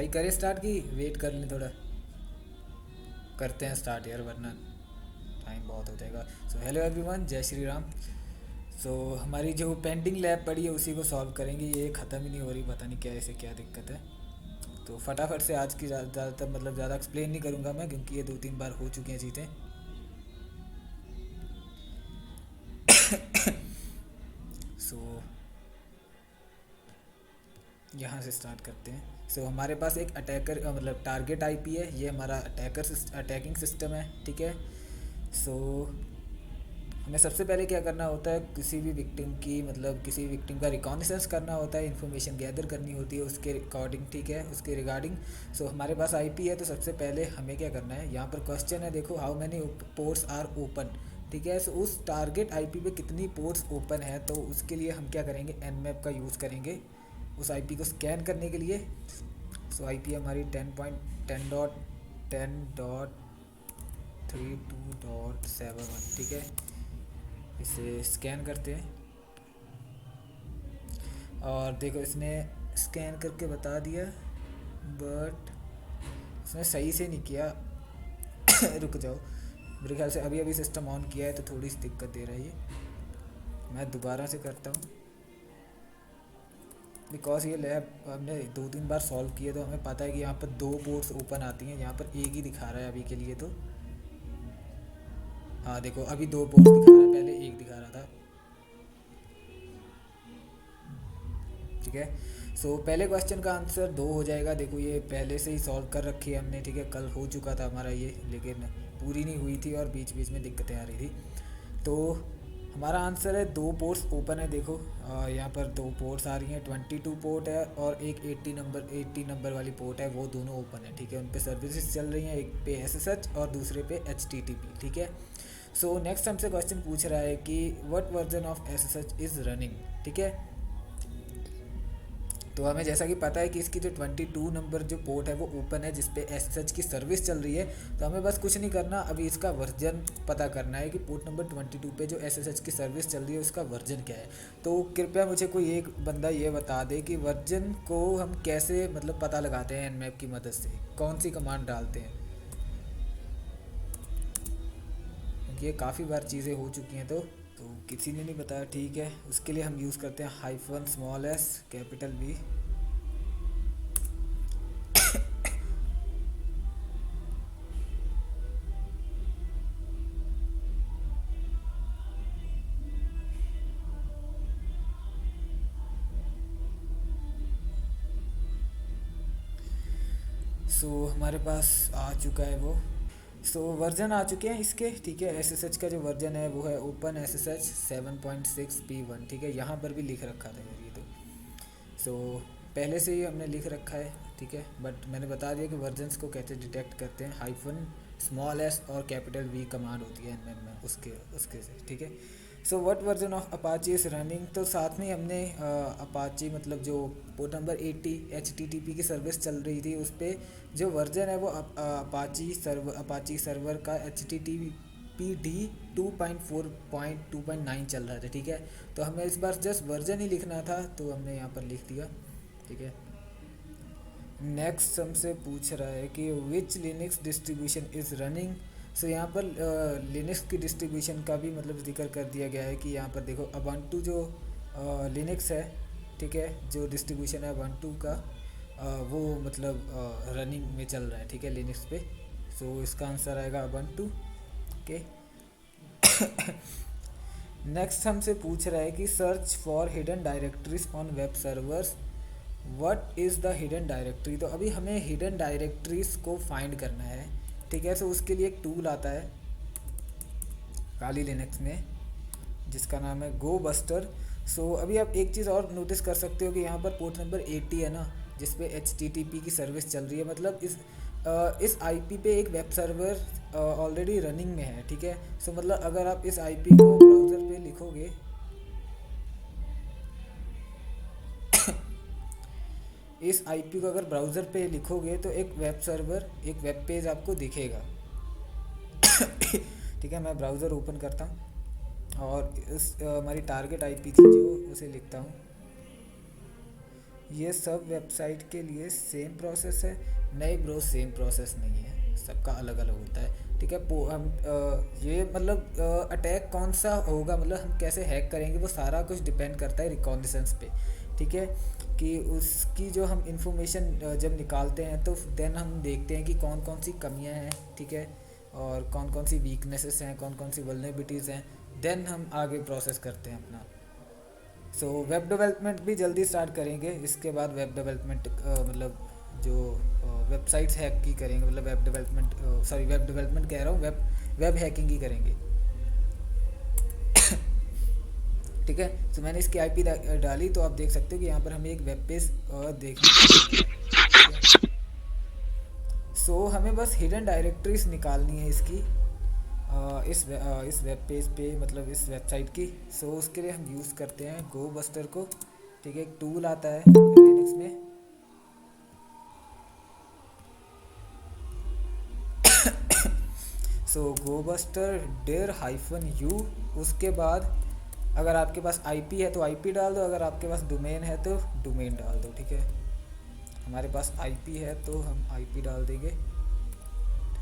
भाई करे स्टार्ट की वेट कर लें थोड़ा। करते हैं स्टार्ट यार, वरना टाइम बहुत हो जाएगा। सो हेलो एवरीवन, जय श्री राम। सो हमारी जो पेंडिंग लैब पड़ी है उसी को सॉल्व करेंगे। ये ख़त्म ही नहीं हो रही, पता नहीं क्या ऐसे क्या दिक्कत है। तो फटाफट से आज की ज़्यादातर मतलब ज़्यादा एक्सप्लेन नहीं करूँगा मैं, क्योंकि ये 2-3 बार हो चुकी हैं चीज़ें। सो यहाँ से स्टार्ट करते हैं। सो हमारे पास एक अटैकर मतलब टारगेट आईपी है, ये हमारा अटैकिंग सिस्टम है, ठीक है। सो हमें सबसे पहले क्या करना होता है, किसी भी विक्टिम की मतलब किसी विक्टिम का रिकॉनिसेंस करना होता है, इन्फॉर्मेशन गैदर करनी होती है उसके अकॉर्डिंग, ठीक है, उसके रिगार्डिंग। सो हमारे पास आईपी है, तो सबसे पहले हमें क्या करना है, यहाँ पर क्वेश्चन है, देखो how many ports are open, ठीक है। सो उस टारगेट आईपी पे कितनी पोर्ट्स ओपन है, तो उसके लिए हम क्या करेंगे, एनमैप का यूज़ करेंगे उस आईपी को स्कैन करने के लिए। सो आईपी हमारी 10.10.10.32.71, ठीक है। इसे स्कैन करते हैं और देखो इसने स्कैन करके बता दिया, बट इसने सही से नहीं किया। रुक जाओ, मेरे ख्याल से अभी अभी सिस्टम ऑन किया है तो थोड़ी सी दिक्कत दे रहा है ये। मैं दोबारा से करता हूँ, बिकॉज ये लैब हमने 2-3 बार सॉल्व किए, तो हमें पता है कि यहाँ पर 2 पोर्ट्स ओपन आती हैं, यहाँ पर एक ही दिखा रहा है अभी के लिए तो। हाँ देखो, अभी 2 पोर्ट्स दिखा रहा है, पहले एक दिखा रहा था, ठीक है। सो पहले क्वेश्चन का आंसर 2 हो जाएगा। देखो ये पहले से ही सॉल्व कर रखी है हमने, ठीक है, कल हो चुका था हमारा ये, लेकिन पूरी नहीं हुई थी और बीच बीच में दिक्कतें आ रही थी। तो हमारा आंसर है 2 पोर्ट्स ओपन है। देखो यहाँ पर 2 पोर्ट्स आ रही हैं, 22 पोर्ट है और एक 80 नंबर वाली पोर्ट है, वो दोनों ओपन है, ठीक है। उन पे सर्विसेज चल रही हैं, एक पे एसएसएच और दूसरे पे एचटीटीपी, ठीक है। सो नेक्स्ट हमसे क्वेश्चन पूछ रहा है कि what version of SSH is running, ठीक है। तो हमें जैसा कि पता है कि इसकी जो 22 नंबर जो पोर्ट है वो ओपन है, जिसपे एसएच की सर्विस चल रही है। तो हमें बस कुछ नहीं करना, अभी इसका वर्जन पता करना है कि पोर्ट नंबर 22 पे जो एसएच की सर्विस चल रही है उसका वर्जन क्या है। तो कृपया मुझे कोई एक बंदा ये बता दे कि वर्जन को हम कैसे मतलब पता लगाते हैं एनमैप की मदद से, कौन सी कमांड डालते हैं, क्योंकि ये काफ़ी बार चीज़ें हो चुकी हैं। तो किसी ने नहीं बताया, ठीक है। उसके लिए हम यूज़ करते हैं -S, V। हमारे पास आ चुका है वो। वर्जन आ चुके हैं इसके, ठीक है। एसएसएच का जो वर्जन है वो है ओपन एसएसएच 7.6P1, ठीक है। यहाँ पर भी लिख रखा था यार ये तो। सो पहले से ही हमने लिख रखा है, ठीक है, बट मैंने बता दिया कि वर्जन्स को कैसे डिटेक्ट करते हैं। -S और V कमांड होती है एनएम में, उसके उसके से, ठीक है। So what version of Apache is running, तो साथ में हमने अपाची मतलब जो पोर्ट नंबर 80 HTTP की सर्विस चल रही थी, उस पर जो वर्जन है वो अपाची सर्वर का HTTPD 2.4.2.9 चल रहा था, ठीक है। तो हमें इस बार जस्ट वर्जन ही लिखना था, तो हमने यहाँ पर लिख दिया, ठीक है। नेक्स्ट हमसे पूछ रहा है कि विच लिनक्स डिस्ट्रीब्यूशन इज़ रनिंग। यहाँ पर लिनक्स की डिस्ट्रीब्यूशन का भी मतलब जिक्र कर दिया गया है कि यहाँ पर देखो अबंटू जो लिनक्स है, ठीक है, जो डिस्ट्रीब्यूशन है अबंटू का, वो मतलब रनिंग में चल रहा है, ठीक है, लिनक्स पे। इसका आंसर आएगा अबंटू, ओके। नेक्स्ट हमसे पूछ रहा है कि search for hidden directories on web servers, what is the hidden directory. तो अभी हमें हिडन डायरेक्टरीज को फाइंड करना है, ठीक है। उसके लिए एक टूल आता है काली लिनक्स में, जिसका नाम है गो बस्टर। अभी आप एक चीज़ और नोटिस कर सकते हो कि यहाँ पर पोर्ट नंबर 80 है ना, जिसपे HTTP की सर्विस चल रही है, मतलब इस आईपी पे एक वेब सर्वर ऑलरेडी रनिंग में है, ठीक है। मतलब अगर आप इस आईपी को ब्राउज़र पे लिखोगे, इस आईपी को अगर ब्राउज़र पे लिखोगे तो एक वेब सर्वर, एक वेब पेज आपको दिखेगा। ठीक है, मैं ब्राउज़र ओपन करता हूँ और इस हमारी टारगेट आईपी थी जो, उसे लिखता हूँ। ये सब वेबसाइट के लिए सेम प्रोसेस है? नहीं ब्रो, सेम प्रोसेस नहीं है, सबका अलग अलग होता है, ठीक है। हम ये मतलब अटैक कौन सा होगा, मतलब हम कैसे हैक करेंगे, वो सारा कुछ डिपेंड करता है रिकॉग्निसेंस पे, ठीक है। कि उसकी जो हम इंफॉर्मेशन जब निकालते हैं तो देन हम देखते हैं कि कौन कौन सी कमियां हैं, ठीक है, और कौन कौन सी वीकनेसेस हैं, कौन कौन सी वल्नरेबिलिटीज़ हैं, देन हम आगे प्रोसेस करते हैं अपना। सो वेब डेवलपमेंट भी जल्दी स्टार्ट करेंगे, इसके बाद वेब डेवलपमेंट मतलब जो वेबसाइट्स हैक की करेंगे, मतलब web development, sorry web development कह रहा हूँ, वेब वेब हैकिंग ही करेंगे, ठीक है। तो मैंने इसकी आईपी डाली, तो आप देख सकते हो कि यहाँ पर हमें एक वेब पेज देखने को मिल रहा है, ठीक है। सो हमें बस हिडन डायरेक्टरीज निकालनी है इसकी, इस वेब पेज पे, मतलब इस वेबसाइट की। सो उसके लिए हम यूज़ करते हैं गो बस्टर को, ठीक है। एक टूल आता है लिनक्स में, सो गो बस्टर dir -u। उसके बाद अगर आपके पास आईपी है तो आईपी डाल दो, अगर आपके पास डोमेन है तो डोमेन डाल दो, ठीक है। हमारे पास आईपी है तो हम आईपी डाल देंगे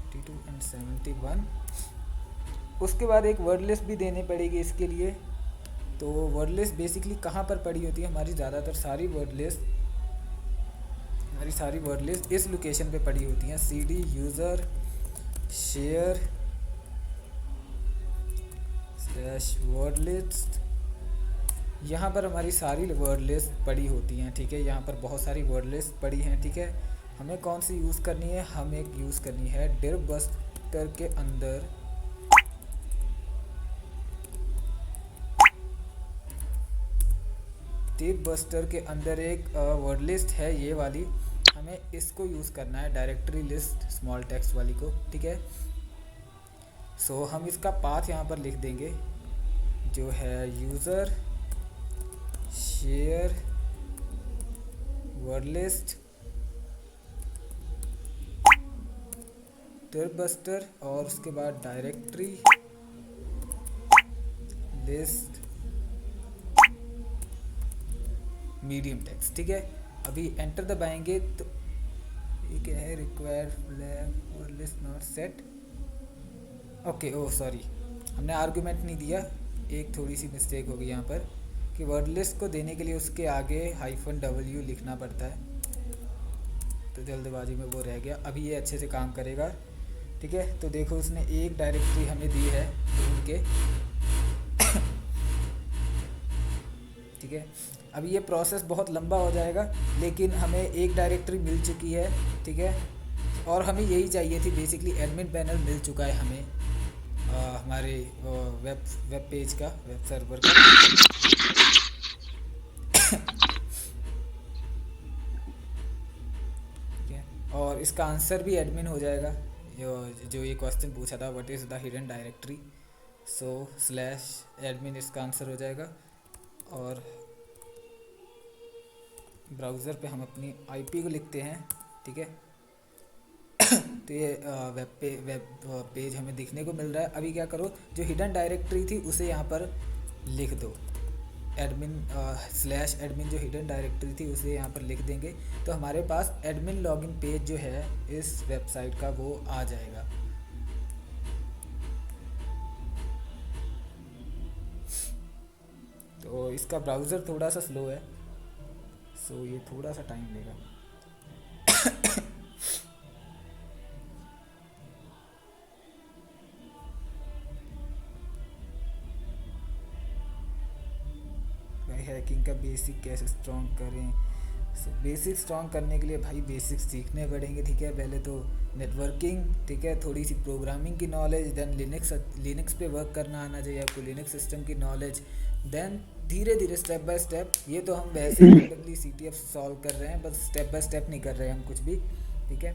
32 and 71। उसके बाद एक वर्ड लिस्ट भी देनी पड़ेगी इसके लिए। तो वर्ड लिस्ट बेसिकली कहाँ पर पड़ी होती है, हमारी सारी वर्ड लिस्ट इस लोकेशन पे पड़ी होती हैं, cd user share word list. यहाँ पर हमारी सारी वर्ड लिस्ट पड़ी होती हैं, ठीक है। यहाँ पर बहुत सारी वर्ड लिस्ट पड़ी हैं, ठीक है। हमें कौन सी यूज़ करनी है, हमें एक यूज़ करनी है dir बस्टर के अंदर, dir बस्टर के अंदर एक वर्ड लिस्ट है ये वाली, हमें इसको यूज़ करना है, डायरेक्टरी लिस्ट स्मॉल टेक्स्ट वाली को, ठीक है। सो हम इसका पाथ यहाँ पर लिख देंगे, जो है user share word list dir buster, और उसके बाद डायरेक्टरी लिस्ट मीडियम टेक्स्ट, ठीक है। अभी एंटर दबाएंगे तो ये क्या है, require word list not set, okay, oh sorry, हमने आर्गुमेंट नहीं दिया, एक थोड़ी सी मिस्टेक हो गई यहाँ पर, कि वर्ड लिस्ट को देने के लिए उसके आगे -w लिखना पड़ता है, तो जल्दबाजी में वो रह गया। अभी ये अच्छे से काम करेगा, ठीक है। तो देखो उसने एक डायरेक्टरी हमें दी है ढूंढ के, ठीक है। अभी ये प्रोसेस बहुत लंबा हो जाएगा, लेकिन हमें एक डायरेक्टरी मिल चुकी है, ठीक है। और हमें यही चाहिए थी बेसिकली, एडमिन पैनल मिल चुका है हमें हमारे वेब पेज का, वेब सर्वर का, ठीक है। और इसका आंसर भी एडमिन हो जाएगा, जो ये क्वेश्चन पूछा था what is the hidden directory, so /admin इसका आंसर हो जाएगा। और ब्राउज़र पे हम अपनी आईपी को लिखते हैं, ठीक है। तो ये वेब पेज हमें दिखने को मिल रहा है। अभी क्या करो, जो हिडन डायरेक्टरी थी उसे यहाँ पर लिख दो, एडमिन /admin जो हिडन डायरेक्टरी थी उसे यहाँ पर लिख देंगे, तो हमारे पास एडमिन लॉगिन पेज जो है इस वेबसाइट का वो आ जाएगा। तो इसका ब्राउज़र थोड़ा सा स्लो है, सो ये थोड़ा सा टाइम लेगा। भाई हैकिंग का बेसिक कैसे स्ट्रॉन्ग करें, बेसिक स्ट्रॉन्ग करने के लिए भाई बेसिक्स सीखने पड़ेंगे, ठीक है। पहले तो नेटवर्किंग, ठीक है, थोड़ी सी प्रोग्रामिंग की नॉलेज, देन लिनक्स पे वर्क करना आना चाहिए आपको, लिनक्स सिस्टम की नॉलेज, देन धीरे धीरे स्टेप बाय स्टेप। ये तो हम वैसे ही CTF सॉल्व कर रहे हैं, बस स्टेप बाय स्टेप नहीं कर रहे हैं हम कुछ भी, ठीक है।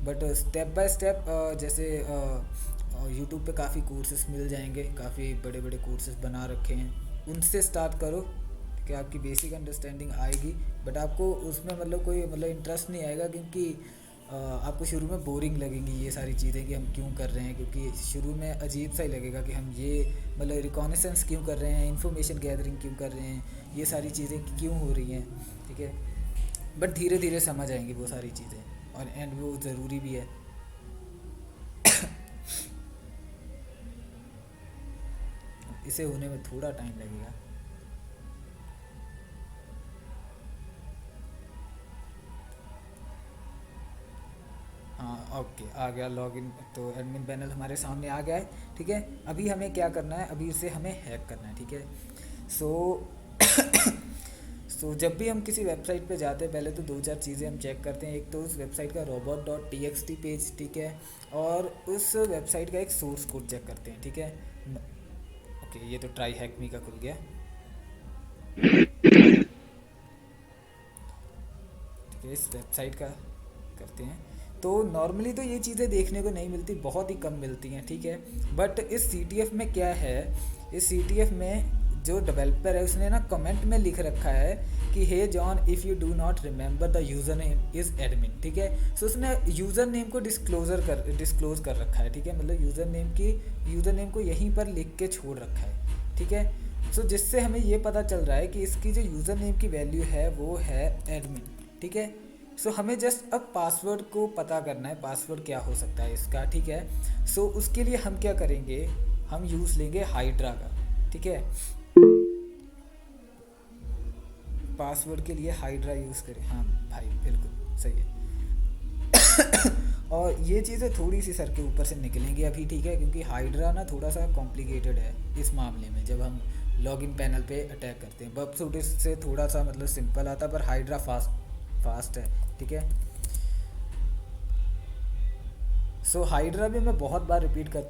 बट स्टेप बाय स्टेप, जैसे यूट्यूब पे काफ़ी कोर्सेस मिल जाएंगे, काफ़ी बड़े बड़े कोर्सेस बना रखे हैं, उनसे स्टार्ट करो, कि आपकी बेसिक अंडरस्टैंडिंग आएगी। बट आपको उसमें मतलब कोई मतलब इंटरेस्ट नहीं आएगा, क्योंकि आपको शुरू में बोरिंग लगेंगी ये सारी चीज़ें कि हम क्यों कर रहे हैं, क्योंकि शुरू में अजीब सा ही लगेगा कि हम ये मतलब रिकॉनेसेंस क्यों कर रहे हैं, इन्फॉर्मेशन गैदरिंग क्यों कर रहे हैं, ये सारी चीज़ें क्यों हो रही हैं, ठीक है। बट धीरे धीरे समझ आएंगी वो सारी चीज़ें, और एंड वो ज़रूरी भी है। इसे होने में थोड़ा टाइम लगेगा। हाँ ओके, आ गया लॉगिन, तो एडमिन पैनल हमारे सामने आ गया है। ठीक है, अभी हमें क्या करना है, अभी इसे हमें हैक करना है। ठीक है, सो सो जब भी हम किसी वेबसाइट पे जाते हैं, पहले तो दो चार चीज़ें हम चेक करते हैं। एक तो उस वेबसाइट का robot.txt पेज, ठीक है, और उस वेबसाइट का एक सोर्स कोड चेक करते हैं। ठीक है, ओके, ये तो ट्राई हैक मी का खुल गया। ठीक है, इस वेबसाइट का करते हैं। तो नॉर्मली तो ये चीज़ें देखने को नहीं मिलती, बहुत ही कम मिलती हैं। ठीक है, बट इस CTF में क्या है, इस CTF में जो डेवलपर है उसने ना कमेंट में लिख रखा है कि hey John, if you do not remember the user name is admin. ठीक है, सो उसने यूज़र नेम को डिस्क्लोज़ कर रखा है। ठीक है, मतलब यूज़र नेम को यहीं पर लिख के छोड़ रखा है। ठीक है, सो जिससे हमें ये पता चल रहा है कि इसकी जो यूज़र नेम की वैल्यू है वो है एडमिन। ठीक है, सो हमें जस्ट अब पासवर्ड को पता करना है, पासवर्ड क्या हो सकता है इसका। ठीक है, सो उसके लिए हम क्या करेंगे, हम यूज़ लेंगे हाइड्रा का। ठीक है, पासवर्ड के लिए हाइड्रा यूज़ करें। हाँ भाई, बिल्कुल सही है। और ये चीज़ें थोड़ी सी सर के ऊपर से निकलेंगी अभी। ठीक है, क्योंकि हाइड्रा ना थोड़ा सा कॉम्प्लिकेटेड है इस मामले में। जब हम लॉगिन पैनल पे अटैक करते हैं, बबसूट इससे थोड़ा सा मतलब सिंपल आता है, पर हाइड्रा फास्ट है। ठीक है, सो हाइड्रा भी मैं बहुत बार रिपीट कर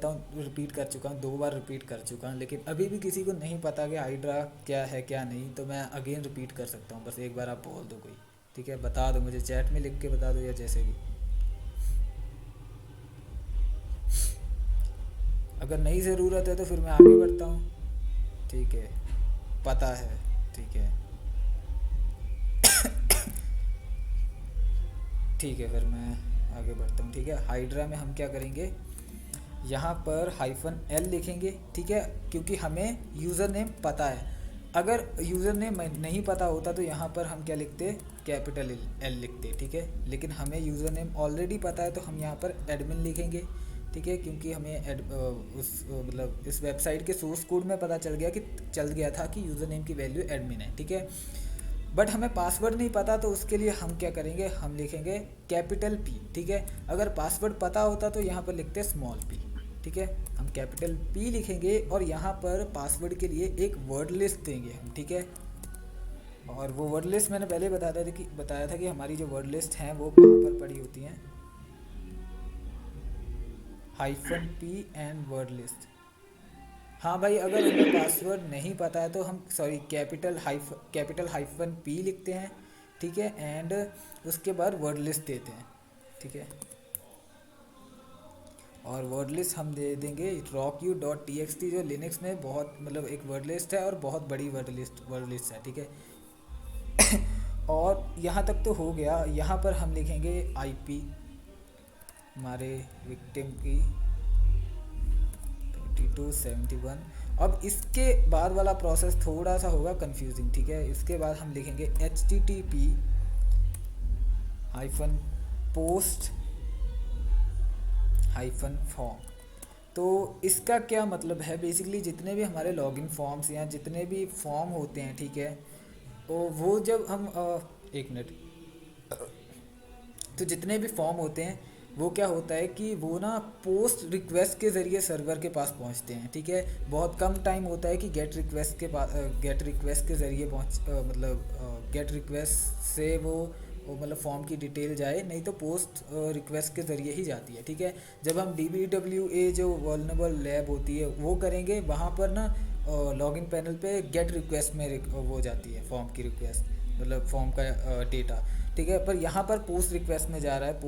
चुका हूँ, 2 बार रिपीट कर चुका हूँ, लेकिन अभी भी किसी को नहीं पता कि हाइड्रा क्या है क्या नहीं, तो मैं अगेन रिपीट कर सकता हूँ। बस एक बार आप बोल दो कोई। ठीक है, बता दो मुझे, चैट में लिख के बता दो या जैसे भी। अगर नहीं ज़रूरत है तो फिर मैं आगे बढ़ता हूँ। ठीक है, पता है। ठीक है, ठीक है, फिर मैं आगे बढ़ता हूँ। ठीक है, हाइड्रा में हम क्या करेंगे, यहाँ पर -l लिखेंगे। ठीक है, क्योंकि हमें यूज़र नेम पता है। अगर यूज़र नेम नहीं पता होता तो यहाँ पर हम क्या लिखते, कैपिटल L लिखते। ठीक है, लेकिन हमें यूज़र नेम ऑलरेडी पता है तो हम यहाँ पर एडमिन लिखेंगे। ठीक है, क्योंकि हमें मतलब इस वेबसाइट के सोर्स कोड में पता चल गया था कि यूज़र नेम की वैल्यू एडमिन है। ठीक है, बट हमें पासवर्ड नहीं पता, तो उसके लिए हम क्या करेंगे, हम लिखेंगे कैपिटल P। ठीक है, अगर पासवर्ड पता होता तो यहाँ पर लिखते स्मॉल p। ठीक है, हम कैपिटल P लिखेंगे और यहाँ पर पासवर्ड के लिए एक वर्ड लिस्ट देंगे हम। ठीक है, और वो वर्ड लिस्ट मैंने पहले बताया था कि हमारी जो वर्ड लिस्ट हैं वो कहाँ पर पड़ी होती हैं, -p एंड वर्ड लिस्ट। हाँ भाई, अगर हमें पासवर्ड नहीं पता है तो हम कैपिटल हाइफन P लिखते हैं। ठीक है, एंड उसके बाद वर्ड लिस्ट देते हैं। ठीक है, और वर्ड लिस्ट हम दे देंगे rocku.txt, जो लिनक्स में बहुत मतलब एक वर्ड लिस्ट है और बहुत बड़ी वर्ड लिस्ट है। ठीक है, और यहाँ तक तो हो गया। यहाँ पर हम लिखेंगे IP हमारे विक्टिम की 2271। अब इसके बाद वाला प्रोसेस थोड़ा सा होगा कंफ्यूजिंग। ठीक है, इसके बाद हम लिखेंगे http-post-form। तो इसका क्या मतलब है, बेसिकली जितने भी हमारे लॉगिन फॉर्म्स या जितने भी फॉर्म होते हैं, ठीक है, वो जब हम एक मिनट, तो जितने भी फॉर्म होते हैं वो क्या होता है कि वो ना पोस्ट रिक्वेस्ट के ज़रिए सर्वर के पास पहुंचते हैं। ठीक है, बहुत कम टाइम होता है कि गेट रिक्वेस्ट के ज़रिए गेट रिक्वेस्ट से वो मतलब फॉर्म की डिटेल जाए, नहीं तो पोस्ट रिक्वेस्ट के ज़रिए ही जाती है। ठीक है, जब हम DBWA जो वल्नरेबल लैब होती है वो करेंगे, वहाँ पर ना लॉगिन पैनल पे गेट रिक्वेस्ट में वो जाती है फॉर्म की रिक्वेस्ट, मतलब फॉर्म का डेटा। ठीक है, पर यहाँ पर पोस्ट रिक्वेस्ट में जा रहा है,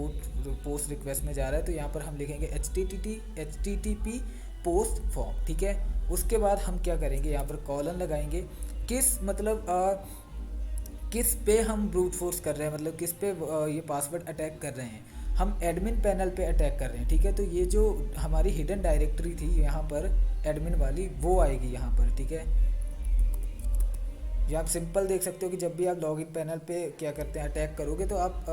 पोस्ट रिक्वेस्ट में जा रहा है, तो यहाँ पर हम लिखेंगे http पोस्ट फॉर्म। ठीक है, उसके बाद हम क्या करेंगे, यहाँ पर कॉलन लगाएंगे, किस पे हम ब्रूट फोर्स कर रहे हैं, मतलब किस पे ये पासवर्ड अटैक कर रहे हैं। हम एडमिन पैनल पे अटैक कर रहे हैं। ठीक है, तो ये जो हमारी हिडन डायरेक्टरी थी यहाँ पर एडमिन वाली, वो आएगी यहाँ पर। ठीक है, ये आप सिंपल देख सकते हो कि जब भी आप लॉगिन पैनल पे क्या करते हैं अटैक करोगे तो आप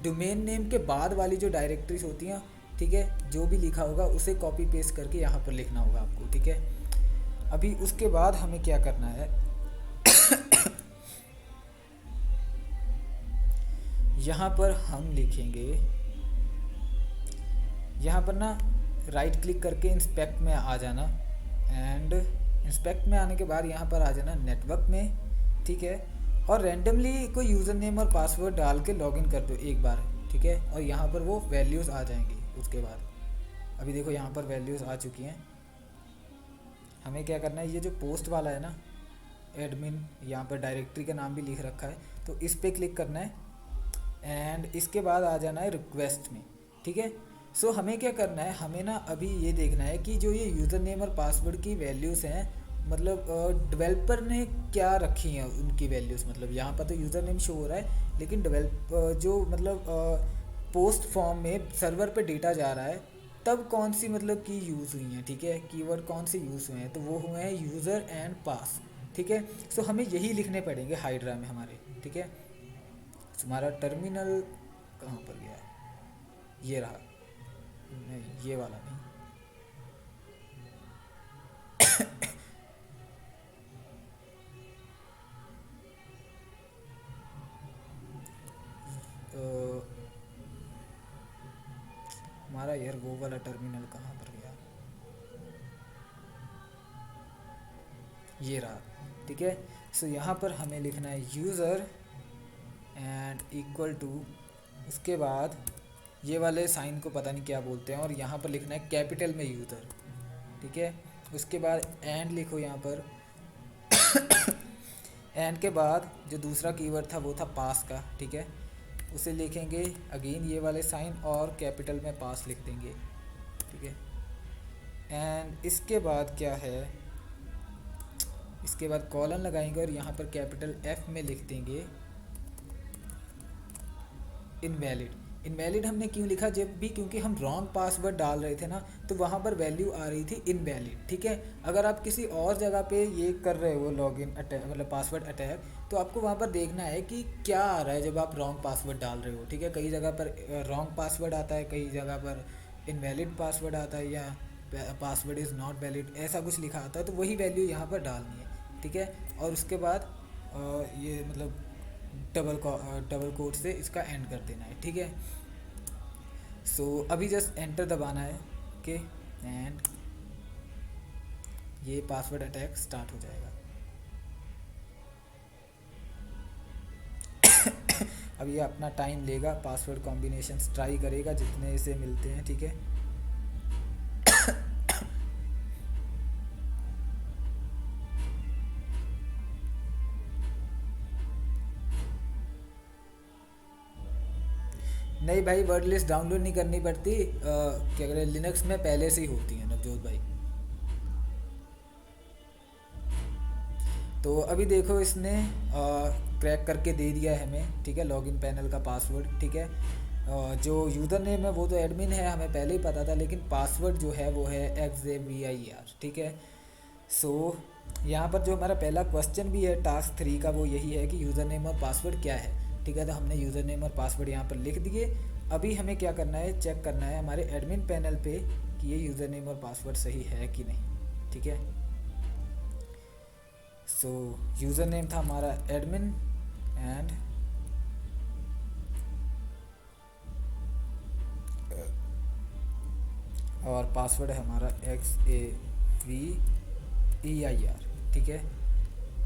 डोमेन नेम के बाद वाली जो डायरेक्टरीज होती हैं, ठीक है, जो भी लिखा होगा उसे कॉपी पेस्ट करके यहाँ पर लिखना होगा आपको, ठीक है। अभी उसके बाद हमें क्या करना है यहाँ पर हम लिखेंगे, यहाँ पर ना राइट क्लिक करके इंस्पेक्ट में आ जाना, एंड इंस्पेक्ट में आने के बाद यहाँ पर आ जाना नेटवर्क में, ठीक है, और रैंडमली कोई यूज़र नेम और पासवर्ड डाल के लॉगिन कर दो एक बार, ठीक है, और यहाँ पर वो वैल्यूज़ आ जाएंगी। उसके बाद अभी देखो यहाँ पर वैल्यूज़ आ चुकी हैं। हमें क्या करना है, ये जो पोस्ट वाला है ना एडमिन, यहाँ पर डायरेक्टरी का नाम भी लिख रखा है, तो इस पर क्लिक करना है एंड इसके बाद आ जाना है रिक्वेस्ट में, ठीक है। सो हमें क्या करना है, हमें ना अभी ये देखना है कि जो ये यूज़र नेम और पासवर्ड की वैल्यूज़ हैं, मतलब डेवलपर ने क्या रखी हैं उनकी वैल्यूज़, मतलब यहाँ पर तो यूज़र नेम शो हो रहा है, लेकिन जो मतलब पोस्ट फॉर्म में सर्वर पे डेटा जा रहा है तब कौन सी मतलब की यूज़ हुई हैं, ठीक है, कीवर्ड कौन से यूज़ हुए हैं, तो वो हुए हैं यूज़र एंड पास, ठीक है। सो हमें यही लिखने पड़ेंगे हाइड्रा में हमारे, ठीक है। हमारा टर्मिनल कहाँ पर गया है, ये रहा, नहीं ये वाला नहीं हमारा यार वो वाला टर्मिनल कहाँ पर गया, ये रहा, ठीक है। सो यहाँ पर हमें लिखना है यूज़र एंड इक्वल टू, उसके बाद ये वाले साइन को पता नहीं क्या बोलते हैं, और यहाँ पर लिखना है कैपिटल में यूज़र, ठीक है। उसके बाद एंड लिखो यहाँ पर एंड के बाद जो दूसरा कीवर्ड था वो था पास का, ठीक है, उसे लिखेंगे अगेन ये वाले साइन और कैपिटल में पास लिख देंगे, ठीक है। एंड इसके बाद क्या है, इसके बाद कॉलन लगाएंगे और यहाँ पर कैपिटल एफ में लिख देंगे इनवैलिड। इनवैलिड हमने क्यों लिखा, जब भी क्योंकि हम रॉन्ग पासवर्ड डाल रहे थे ना, तो वहाँ पर वैल्यू आ रही थी इनवैलिड, ठीक है। अगर आप किसी और जगह पे ये कर रहे हो लॉगिन अटैक, मतलब पासवर्ड अटैक, तो आपको वहाँ पर देखना है कि क्या आ रहा है जब आप रॉन्ग पासवर्ड डाल रहे हो, ठीक है। कई जगह पर रॉन्ग पासवर्ड आता है, कई जगह पर इनवैलिड पासवर्ड आता है, या पासवर्ड इज़ नॉट वैलिड, ऐसा कुछ लिखा आता है, तो वही वैल्यू यहाँ पर डालनी है, ठीक है। और उसके बाद ये मतलब डबल कोट से इसका एंड कर देना है, ठीक है। सो अभी जस्ट एंटर दबाना है, ओके, एंड ये पासवर्ड अटैक स्टार्ट हो जाएगा। अब ये अपना टाइम लेगा, पासवर्ड कॉम्बिनेशंस ट्राई करेगा जितने इसे मिलते हैं, ठीक है। नहीं भाई, वर्ड लिस्ट डाउनलोड नहीं करनी पड़ती, क्या करें, लिनक्स में पहले से ही होती है नवजोत भाई। तो अभी देखो इसने क्रैक करके दे दिया है हमें, ठीक है, लॉगिन पैनल का पासवर्ड, ठीक है। जो यूज़र नेम है वो तो एडमिन है, हमें पहले ही पता था, लेकिन पासवर्ड जो है वो है XAVIR, ठीक है। सो यहाँ पर जो हमारा पहला क्वेश्चन भी है टास्क 3 का, वो यही है कि यूज़र नेम और पासवर्ड क्या है, ठीक है। तो हमने यूज़र नेम और पासवर्ड यहाँ पर लिख दिए। अभी हमें क्या करना है, चेक करना है हमारे एडमिन पैनल पे कि ये यूज़र नेम और पासवर्ड सही है कि नहीं, ठीक है। सो यूज़र नेम था हमारा एडमिन एंड और पासवर्ड है हमारा XAVEIR, ठीक है।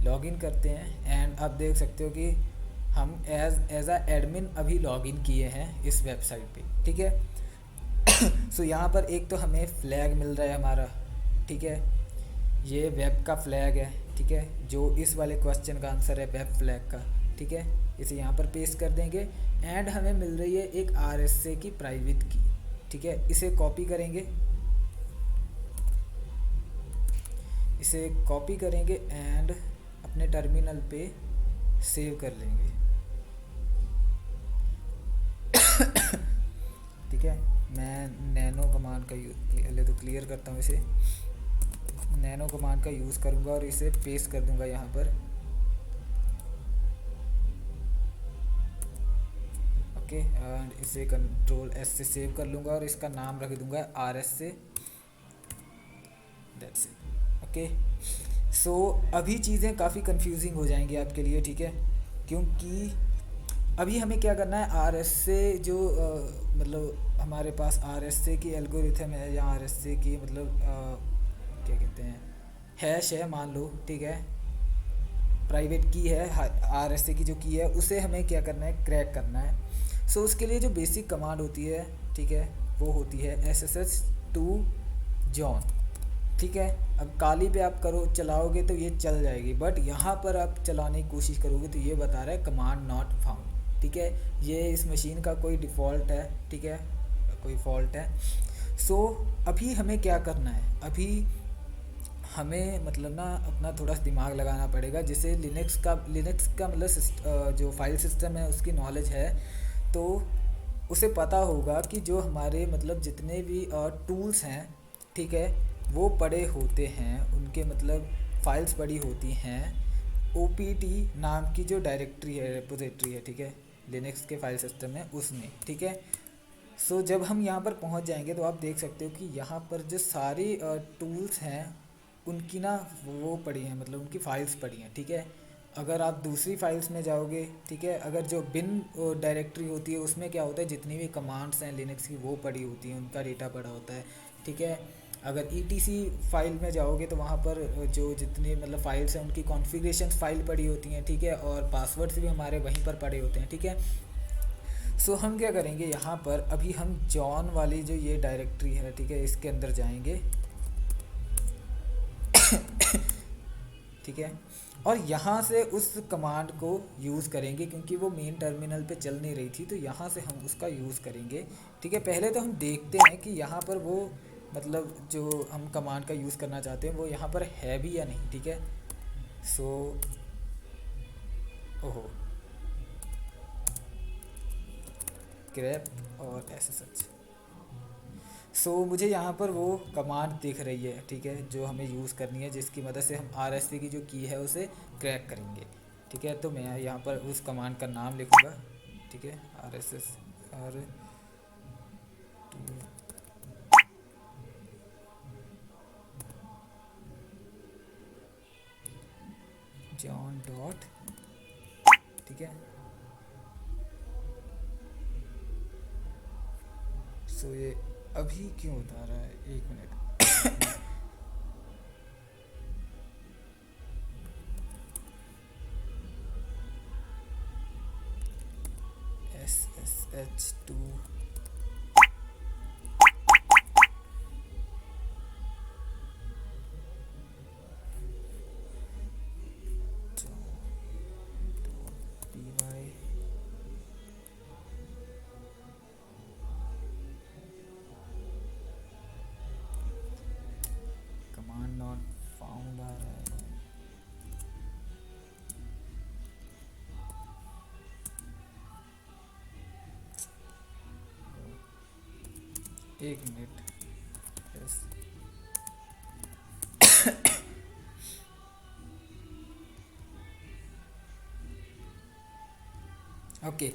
लॉगिन करते हैं एंड अब देख सकते हो कि हम एज अ एडमिन अभी लॉगिन किए हैं इस वेबसाइट पे, ठीक है। सो यहाँ पर एक तो हमें फ्लैग मिल रहा है हमारा, ठीक है, ये वेब का फ्लैग है, ठीक है, जो इस वाले क्वेश्चन का आंसर है वेब फ्लैग का, ठीक है। इसे यहाँ पर पेस्ट कर देंगे एंड हमें मिल रही है एक RSA की प्राइवेट की, ठीक है। इसे कॉपी करेंगे, इसे कॉपी करेंगे एंड अपने टर्मिनल पे सेव कर लेंगे, ठीक है। मैं नैनो कमांड का पहले तो क्लियर करता हूँ, इसे नैनो कमांड का यूज़ करूँगा और इसे पेस्ट कर दूँगा यहाँ पर ओके, एंड इसे कंट्रोल एस से सेव कर लूँगा और इसका नाम रख दूँगा आर एस से, दैट्स इट। ओके, सो अभी चीज़ें काफ़ी कंफ्यूजिंग हो जाएंगी आपके लिए, ठीक है, क्योंकि अभी हमें क्या करना है, आर एस से जो मतलब हमारे पास आर एस से की एल्गोरिथम है, या आर एस से की मतलब क्या कहते हैं, हैश है मान लो, ठीक है, प्राइवेट की है, आर एस ए की जो की है उसे हमें क्या करना है, क्रैक करना है। सो उसके लिए जो बेसिक कमांड होती है, ठीक है, वो होती है S S H to John, ठीक है। अब काली पे आप करो चलाओगे तो ये चल जाएगी, बट यहाँ पर आप चलाने की कोशिश करोगे तो ये बता रहा है कमांड नॉट फाउंड, ठीक है, ये इस मशीन का कोई डिफ़ॉल्ट है, ठीक है, कोई फॉल्ट है। सो अभी हमें क्या करना है, अभी हमें मतलब ना अपना थोड़ा सा दिमाग लगाना पड़ेगा, जिसे लिनक्स का मतलब जो फाइल सिस्टम है उसकी नॉलेज है, तो उसे पता होगा कि जो हमारे मतलब जितने भी टूल्स हैं, ठीक है, वो पड़े होते हैं, उनके मतलब फाइल्स पड़ी होती हैं opt नाम की जो डायरेक्टरी है, रेपोजिटरी है, ठीक है, लिनक्स के फाइल सिस्टम में उसमें, ठीक है। सो जब हम यहाँ पर पहुँच जाएंगे तो आप देख सकते हो कि यहाँ पर जो सारी टूल्स हैं उनकी ना वो पड़ी हैं, मतलब उनकी फ़ाइल्स पड़ी हैं, ठीक है। अगर आप दूसरी फाइल्स में जाओगे, ठीक है, अगर जो बिन डायरेक्टरी होती है उसमें क्या होता है, जितनी भी कमांड्स हैं लिनक्स की वो पड़ी होती हैं, उनका डेटा पड़ा होता है, ठीक है। अगर ईटीसी फाइल में जाओगे तो वहाँ पर जो जितनी मतलब फाइल्स हैं उनकी कॉन्फ़िगरेशन फाइल पड़ी होती हैं, ठीक है, और पासवर्ड्स भी हमारे वहीं पर पड़े होते हैं, ठीक है। सो हम क्या करेंगे, यहाँ पर अभी हम जॉन वाली जो ये डायरेक्टरी है, ठीक है, इसके अंदर जाएंगे, ठीक है, और यहाँ से उस कमांड को यूज़ करेंगे, क्योंकि वो मेन टर्मिनल पे चल नहीं रही थी तो यहाँ से हम उसका यूज़ करेंगे, ठीक है। पहले तो हम देखते हैं कि यहाँ पर वो मतलब जो हम कमांड का यूज़ करना चाहते हैं वो यहाँ पर है भी या नहीं, ठीक है। सो ओहो, ग्रेप और एसएसएच, सो मुझे यहाँ पर वो कमांड दिख रही है, ठीक है, जो हमें यूज़ करनी है, जिसकी मदद से हम आर एस सी की जो की है उसे क्रैक करेंगे, ठीक है। तो मैं यहाँ पर उस कमांड का नाम लिखूँगा, ठीक है, R S S R John dot, ठीक है। सो ये अभी क्यों बता रहा है, एक minute S S H two, command not found आ रहा है, एक मिनट, यस ओके।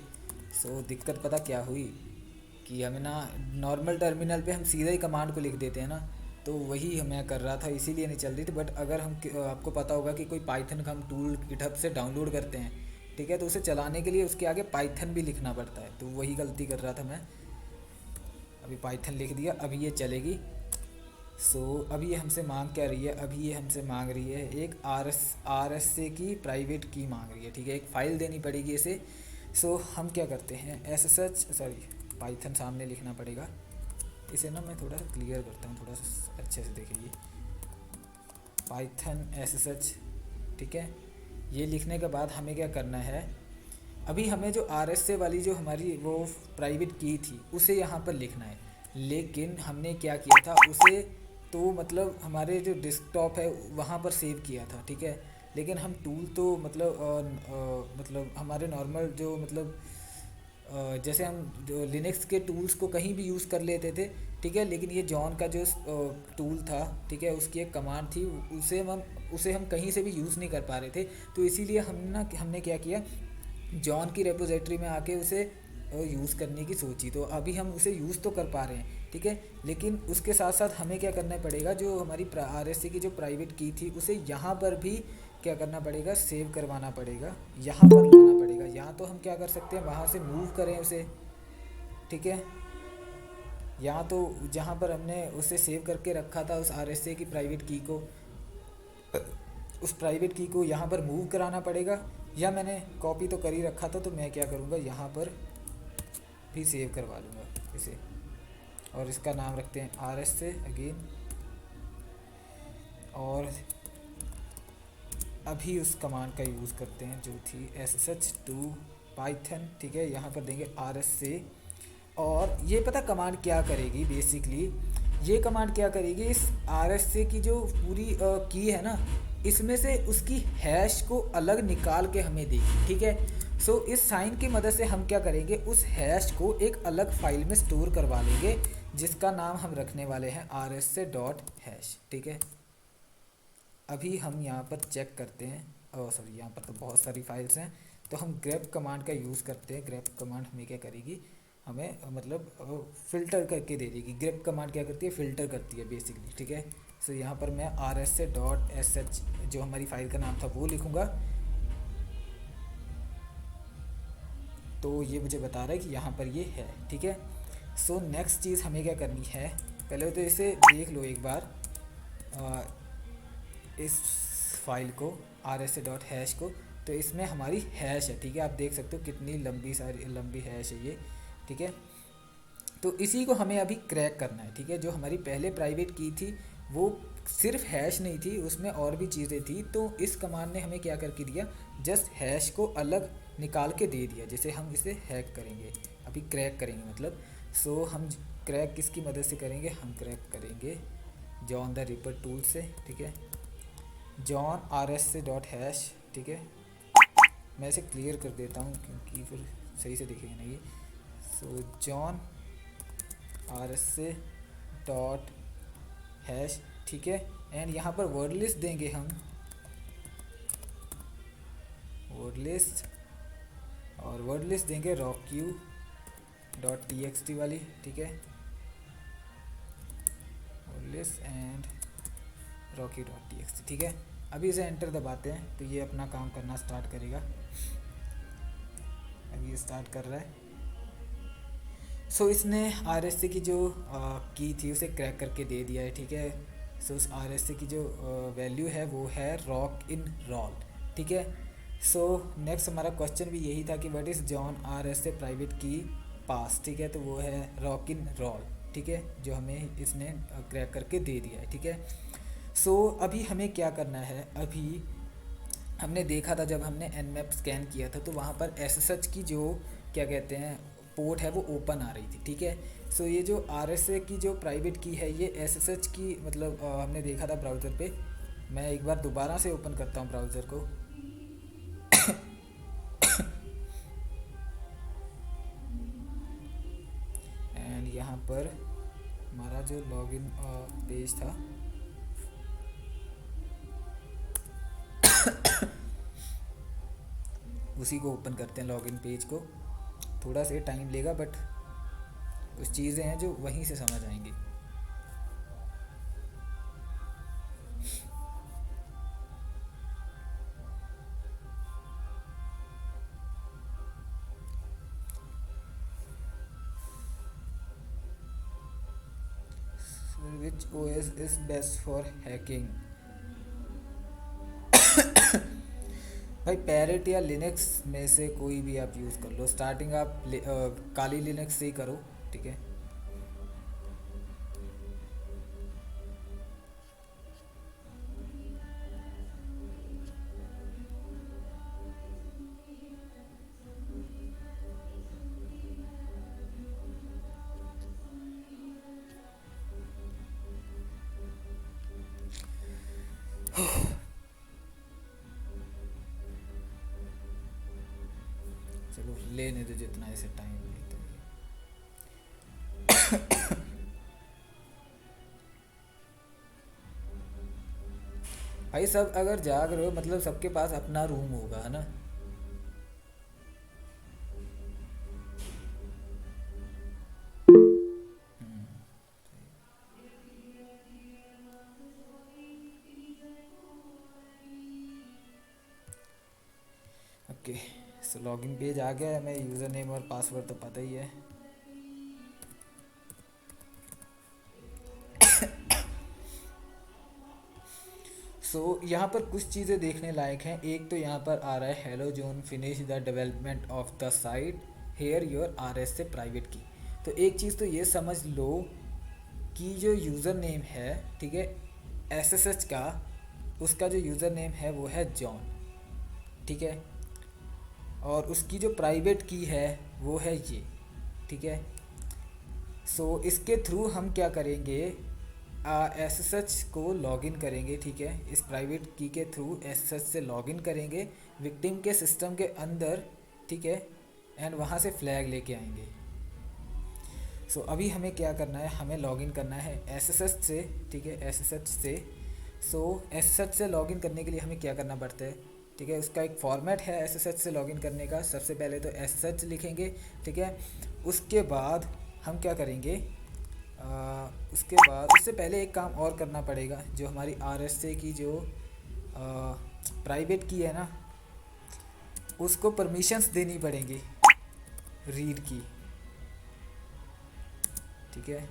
सो दिक्कत पता क्या हुई कि हमें ना नॉर्मल टर्मिनल पे हम सीधा ही कमांड को लिख देते हैं ना, तो वही मैं कर रहा था, इसीलिए नहीं चल रही थी। बट अगर हम आपको पता होगा कि कोई पाइथन का हम टूल गिटहब से डाउनलोड करते हैं, ठीक है, तो उसे चलाने के लिए उसके आगे पाइथन भी लिखना पड़ता है, तो वही गलती कर रहा था मैं। अभी पाइथन लिख दिया, अभी ये चलेगी। सो अभी ये हमसे मांग क्या रही है, अभी ये हमसे मांग रही है एक आर एस से की प्राइवेट की मांग रही है, ठीक है, एक फ़ाइल देनी पड़ेगी इसे। सो हम क्या करते हैं, S S H sorry Python सामने लिखना पड़ेगा, इसे ना मैं थोड़ा क्लियर करता हूँ, थोड़ा सा अच्छे से देखिए, पाइथन एस एस एच, ठीक है। ये लिखने के बाद हमें क्या करना है, अभी हमें जो आर एस ए वाली जो हमारी वो प्राइवेट की थी उसे यहाँ पर लिखना है, लेकिन हमने क्या किया था उसे तो मतलब हमारे जो डेस्कटॉप है वहाँ पर सेव किया था, ठीक है। लेकिन हम टूल तो मतलब हमारे नॉर्मल जो मतलब जैसे हम जो लिनक्स के टूल्स को कहीं भी यूज़ कर लेते थे, ठीक है, लेकिन ये जॉन का जो टूल था, ठीक है, उसकी एक कमांड थी, उसे हम कहीं से भी यूज़ नहीं कर पा रहे थे। तो इसीलिए हमने क्या किया, जॉन की रेपोजिटरी में आके उसे यूज़ करने की सोची, तो अभी हम उसे यूज़ तो कर पा रहे हैं, ठीक है। लेकिन उसके साथ साथ हमें क्या करना पड़ेगा, जो हमारी RSA की जो प्राइवेट की थी उसे यहाँ पर भी क्या करना पड़ेगा, सेव करवाना पड़ेगा, यहाँ पर लाना पड़ेगा। यहाँ तो हम क्या कर सकते हैं, वहाँ से मूव करें उसे, ठीक है। यहाँ तो जहाँ पर हमने उसे सेव करके रखा था उस RSA की प्राइवेट की को, उस प्राइवेट की को यहाँ पर मूव कराना पड़ेगा, या मैंने कॉपी तो कर ही रखा था, तो मैं क्या करूँगा, यहाँ पर भी सेव करवा लूँगा इसे, और इसका नाम रखते हैं RSA अगेन। और अभी उस कमांड का यूज़ करते हैं जो थी SSH to पाइथन, ठीक है। यहाँ पर देंगे RSA, और ये पता कमांड क्या करेगी बेसिकली, ये कमांड क्या करेगी, इस RSA की जो पूरी की है ना, इसमें से उसकी हैश को अलग निकाल के हमें देगी, ठीक है। सो इस साइन की मदद से हम क्या करेंगे, उस हैश को एक अलग फाइल में स्टोर करवा लेंगे, जिसका नाम हम रखने वाले हैं RSA.hash, ठीक है। अभी हम यहाँ पर चेक करते हैं, सॉरी यहाँ पर तो बहुत सारी फाइल्स हैं, तो हम grep कमांड का यूज़ करते हैं। grep कमांड हमें क्या करेगी, हमें मतलब फ़िल्टर करके दे देगी। grep कमांड क्या करती है, फ़िल्टर करती है बेसिकली, ठीक है। सो यहाँ पर मैं RSA.sh जो हमारी फाइल का नाम था वो लिखूँगा, तो ये मुझे बता रहा है कि यहाँ पर ये है, ठीक है। सो नेक्स्ट चीज़ हमें क्या करनी है, पहले तो इसे देख लो एक बार, इस फाइल को RSA.hash को, तो इसमें हमारी हैश है, ठीक है। आप देख सकते हो कितनी लंबी हैश है ये, ठीक है। तो इसी को हमें अभी क्रैक करना है, ठीक है। जो हमारी पहले प्राइवेट की थी वो सिर्फ हैश नहीं थी, उसमें और भी चीज़ें थी, तो इस कमांड ने हमें क्या करके दिया, जस्ट हैश को अलग निकाल के दे दिया, जैसे हम इसे हैक करेंगे, अभी क्रैक करेंगे मतलब। सो हम क्रैक किसकी मदद से करेंगे, हम क्रैक करेंगे जॉन द रिपर टूल से, ठीक है। जॉन RSA.hash, ठीक है। मैं इसे क्लियर कर देता हूँ क्योंकि फिर सही से दिखेगा नहीं ये। सो जॉन RSA.hash, ठीक है। एंड यहाँ पर वर्ड लिस्ट देंगे हम, वर्ड लिस्ट, और वर्ड लिस्ट देंगे rockq.txt वाली, ठीक है। वर्ड लिस्ट एंड rocky.txt, ठीक है। अभी इसे एंटर दबाते हैं तो ये अपना काम करना स्टार्ट करेगा, अभी ये स्टार्ट कर रहा है। सो इसने RSA की जो की थी उसे क्रैक करके दे दिया है, ठीक है। सो उस RSA की जो वैल्यू है वो है रॉक इन रॉल, ठीक है। सो नेक्स्ट हमारा क्वेश्चन भी यही था कि what is John RSA private की पास, ठीक है। तो वो है रॉक इन रॉल, ठीक है, जो हमें इसने क्रैक करके दे दिया है, ठीक है। सो अभी हमें क्या करना है, अभी हमने देखा था जब हमने nmap स्कैन किया था तो वहाँ पर SSH की जो क्या कहते हैं पोर्ट है वो ओपन आ रही थी, ठीक है। सो ये जो RSA की जो प्राइवेट की है ये SSH की मतलब हमने देखा था ब्राउज़र पे। मैं एक बार दोबारा से ओपन करता हूँ ब्राउज़र को। एंड यहाँ पर हमारा जो लॉगिन पेज था उसी को ओपन करते हैं, लॉगिन पेज को। थोड़ा सा टाइम लेगा बट कुछ चीज़ें हैं जो वहीं से समझ आएंगी। Which OS is best for hacking? भाई पैरेट या लिनक्स में से कोई भी आप यूज़ कर लो। स्टार्टिंग आप काली लिनक्स से ही करो, ठीक है। चलो लेने दो जितना ऐसे टाइम लेते हैं। भाई सब अगर जाग रहे हो मतलब सबके पास अपना रूम होगा, है ना। ओके, सो लॉगिन पेज आ गया है। हमें यूज़र नेम और पासवर्ड तो पता ही है। यहाँ पर कुछ चीज़ें देखने लायक हैं। एक तो यहाँ पर आ रहा है hello John finish the development of the site here your RS से प्राइवेट की। तो एक चीज़ तो ये समझ लो कि जो यूज़र नेम है, ठीक है, SSH का, उसका जो यूज़र नेम है वो है जॉन, ठीक है, और उसकी जो प्राइवेट की है वो है ये, ठीक है। इसके थ्रू हम क्या करेंगे, SSH को लॉगिन करेंगे, ठीक है, इस प्राइवेट की के थ्रू SSH से लॉगिन करेंगे विक्टिम के सिस्टम के अंदर, ठीक है, एंड वहाँ से फ्लैग लेके आएंगे। अभी हमें क्या करना है, हमें लॉगिन करना है SSH से, ठीक है, SSH से। SSH से लॉगिन करने के लिए हमें क्या करना पड़ता है, ठीक है, उसका एक फॉर्मेट है SSH से लॉगिन करने का। सबसे पहले तो SSH लिखेंगे, ठीक है, उसके बाद हम क्या करेंगे, उसके बाद उससे पहले एक काम और करना पड़ेगा, जो हमारी RSA की जो प्राइवेट की है ना, उसको परमिशंस देनी पड़ेंगी रीड की, ठीक है।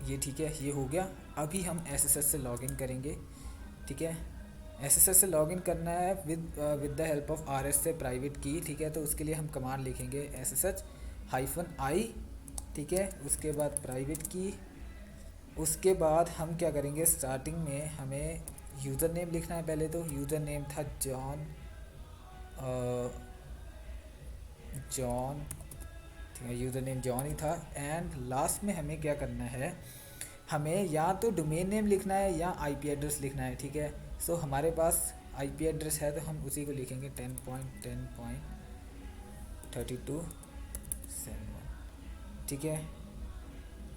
ये ठीक है, ये हो गया। अभी हम SSH से लॉगिन करेंगे, ठीक है। SSH से लॉगिन करना है with the help of RSA private की, ठीक है। तो उसके लिए हम कमांड लिखेंगे SSH-i, ठीक है, उसके बाद प्राइवेट की। उसके बाद हम क्या करेंगे, स्टार्टिंग में हमें यूज़र नेम लिखना है। पहले तो यूज़र नेम था जॉन, ठीक है, यूज़र नेम जॉन ही था। एंड लास्ट में हमें क्या करना है, हमें या तो डोमेन नेम लिखना है या IP एड्रेस लिखना है, ठीक है। हमारे पास IP एड्रेस है तो हम उसी को लिखेंगे 10.10.32.7, ठीक है।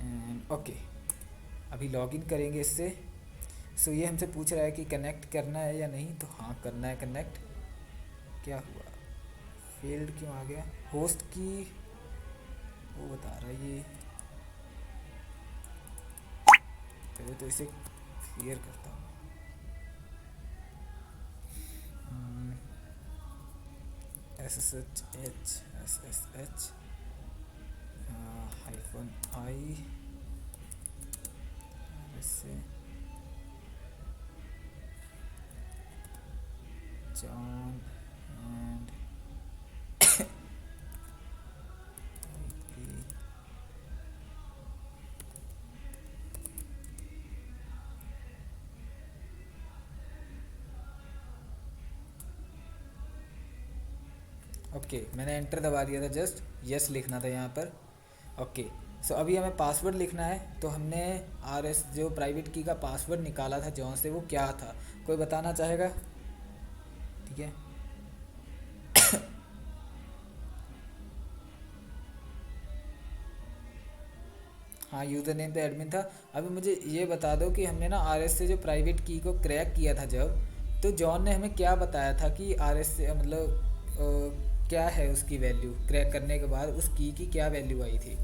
एंड ओके, अभी लॉगिन करेंगे इससे। ये हमसे पूछ रहा है कि कनेक्ट करना है या नहीं, तो हाँ करना है कनेक्ट। क्या हुआ, फेल्ड क्यों आ गया, होस्ट की वो बता रहा है ये। पहले तो इसे क्लियर करता हूँ। SSH-i इससे जॉन एंड ओके, मैंने एंटर दबा दिया था, जस्ट यस लिखना था यहाँ पर। ओके, अभी हमें पासवर्ड लिखना है। तो हमने RS जो प्राइवेट की का पासवर्ड निकाला था जॉन से, वो क्या था, कोई बताना चाहेगा, ठीक है। हाँ, यूज़र नेम तो एडमिन था। अभी मुझे ये बता दो कि हमने ना RS से जो प्राइवेट की को क्रैक किया था जब, तो जॉन ने हमें क्या बताया था कि RS से मतलब क्या है उसकी वैल्यू, क्रैक करने के बाद उस की क्या वैल्यू आई थी।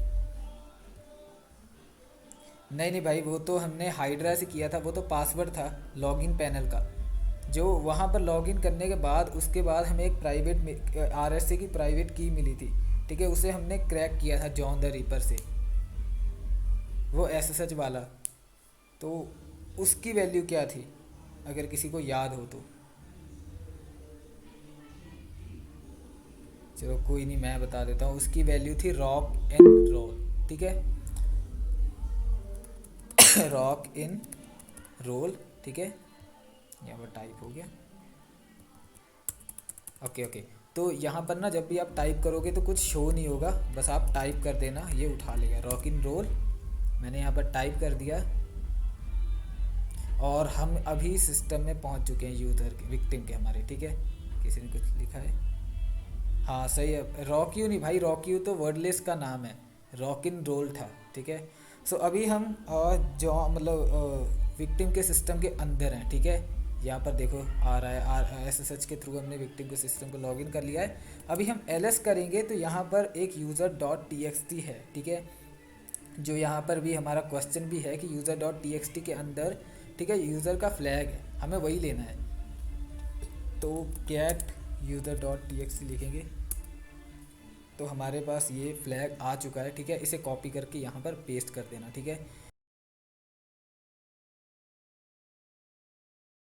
नहीं भाई, वो तो हमने हाइड्रा से किया था, वो तो पासवर्ड था लॉगिन पैनल का, जो वहाँ पर लॉगिन करने के बाद उसके बाद हमें एक प्राइवेट RSA की प्राइवेट की मिली थी, ठीक है, उसे हमने क्रैक किया था जॉन द रीपर से, वो SSH वाला। तो उसकी वैल्यू क्या थी, अगर किसी को याद हो तो। चलो कोई नहीं, मैं बता देता हूँ। उसकी वैल्यू थी रॉक इन रोल, ठीक है, रॉक इन रोल, ठीक है, यहाँ पर टाइप हो गया। ओके, तो यहाँ पर ना जब भी आप टाइप करोगे तो कुछ शो नहीं होगा, बस आप टाइप कर देना, ये उठा लेगा रॉक इन रोल। मैंने यहाँ पर टाइप कर दिया और हम अभी सिस्टम में पहुँच चुके हैं, यूज़र के विक्टिम के हमारे, ठीक है। किसी ने कुछ लिखा है, हाँ सही है, रॉक यू नहीं भाई, रॉक यू तो वर्डलेस का नाम है, रॉक इन रोल था, ठीक है। अभी हम जो मतलब विक्टिम के सिस्टम के अंदर हैं, ठीक है। यहाँ पर देखो आ रहा है SSH के थ्रू हमने विक्टिम के सिस्टम को लॉगिन कर लिया है। अभी हम ls करेंगे तो यहाँ पर एक user.txt है, ठीक है, जो यहाँ पर भी हमारा क्वेश्चन भी है कि user.txt के अंदर ठीक है, यूज़र का फ्लैग है, हमें वही लेना है। तो cat user dot T X लिखेंगे तो हमारे पास ये फ्लैग आ चुका है, ठीक है। इसे कॉपी करके यहाँ पर पेस्ट कर देना, ठीक है।